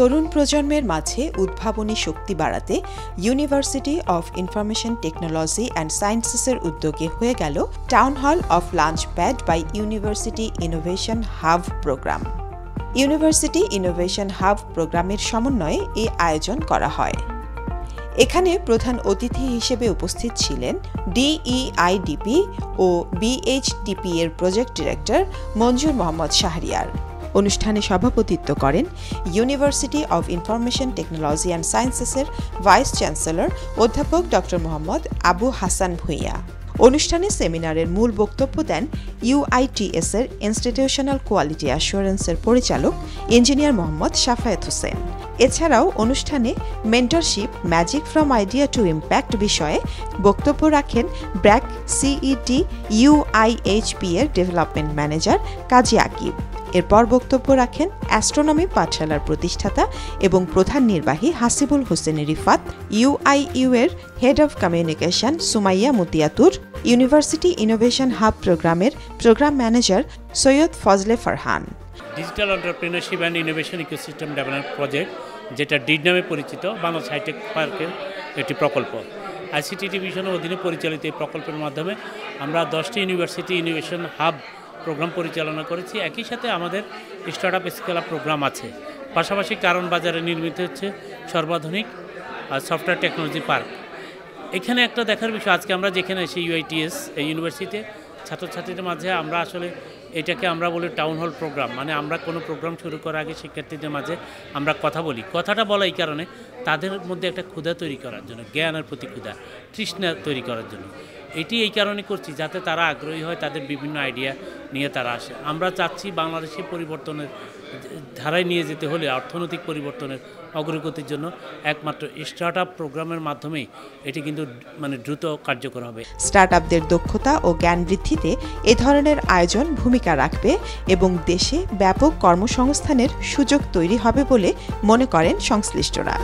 তরুণ প্রজন্মের মাঝে উদ্ভাবনী শক্তি বাড়াতে university of information technology and সায়েন্সেসের উদ্যোগে হয়ে গেল town hall of launchpad by university innovation hub program. University innovation hub প্রোগ্রামের সমন্বয়ে এই আয়োজন করা হয়। এখানে প্রধান অতিথি হিসেবে উপস্থিত ছিলেন ডিইআইডিপি ও বিএইচটিপি এর প্রজেক্ট ডিরেক্টর মঞ্জুর মোহাম্মদ শাহরিয়ার। অনুষ্ঠানে সভাপতিত্ব করেন university of information technology and সায়েন্সেসের ভাইস চ্যান্সেলর অধ্যাপক ড. মোহাম্মদ আবু হাসান ভূঁইয়া। অনুষ্ঠানে সেমিনারের মূল বক্তব্য দেন ইউআইটিএস এর ইনস্টিটিউশনাল কোয়ালিটি অ্যাসুরেন্সের পরিচালক ইঞ্জিনিয়ার মোহাম্মদ শাফায়েত হোসেন। এছাড়াও অনুষ্ঠানে mentorship magic from idea to impact বিষয়ে বক্তব্য রাখেন ব্র্যাক সিইটি ইউআইএইচপি এর ডেভেলপমেন্ট ম্যানেজার কাজী আকিব। এরপর বক্তব্য রাখেন অ্যাস্ট্রোনমি পাঠশালার প্রতিষ্ঠাতা এবং প্রধান নির্বাহী হাসিবুল হোসেন রিফাত, ইউআইইউ এর head of communication Sumaiya Mutiatur, university innovation hub প্রোগ্রামের program manager Syed Fazle Farhan. Digital entrepreneurship and innovation ecosystem development project, যেটা ডিড নামে পরিচিত, বাংলাদেশ হাইটেক পার্কের একটি প্রকল্প। আইসিটি ডিভিশনের অধীনে পরিচালিত এই প্রকল্পের মাধ্যমে আমরা 10টি ইউনিভার্সিটি ইনোভেশন হাব প্রোগ্রাম পরিচালনা করেছি। একই সাথে আমাদের start up scale up programme আছে। পাশাপাশি কারণ বাজারে নির্মিত হচ্ছে সর্বাধুনিক সফটওয়্যার টেকনোলজি পার্ক। এখানে একটা দেখার বিষয়, আজকে আমরা যেখানে এসে ইউআইটিএস এই ইউনিভার্সিটিতে ছাত্রছাত্রীদের মাঝে আমরা আসলে এটাকে আমরা বলি টাউন হল প্রোগ্রাম, মানে আমরা কোনো প্রোগ্রাম শুরু করার আগে শিক্ষার্থীদের মাঝে আমরা কথা বলি। কথাটা বলা এই কারণে তাদের মধ্যে একটা ক্ষুধা তৈরি করার জন্য, জ্ঞানের প্রতি ক্ষুধা, তৃষ্ণা তৈরি করার জন্য। এটি এই কারণে করছি যাতে তারা আগ্রহী হয়, তাদের বিভিন্ন আইডিয়া নিয়ে তারা আসে। আমরা চাচ্ছি বাংলাদেশে পরিবর্তনের ধারায় নিয়ে যেতে হলে অর্থনৈতিক পরিবর্তনের অগ্রগতির জন্য একমাত্র স্টার্ট আপ প্রোগ্রামের মাধ্যমেই এটি কিন্তু দ্রুত কার্যকর হবে। স্টার্ট আপদের দক্ষতা ও জ্ঞান বৃদ্ধিতে এ ধরনের আয়োজন ভূমিকা রাখবে এবং দেশে ব্যাপক কর্মসংস্থানের সুযোগ তৈরি হবে বলে মনে করেন সংশ্লিষ্টরা।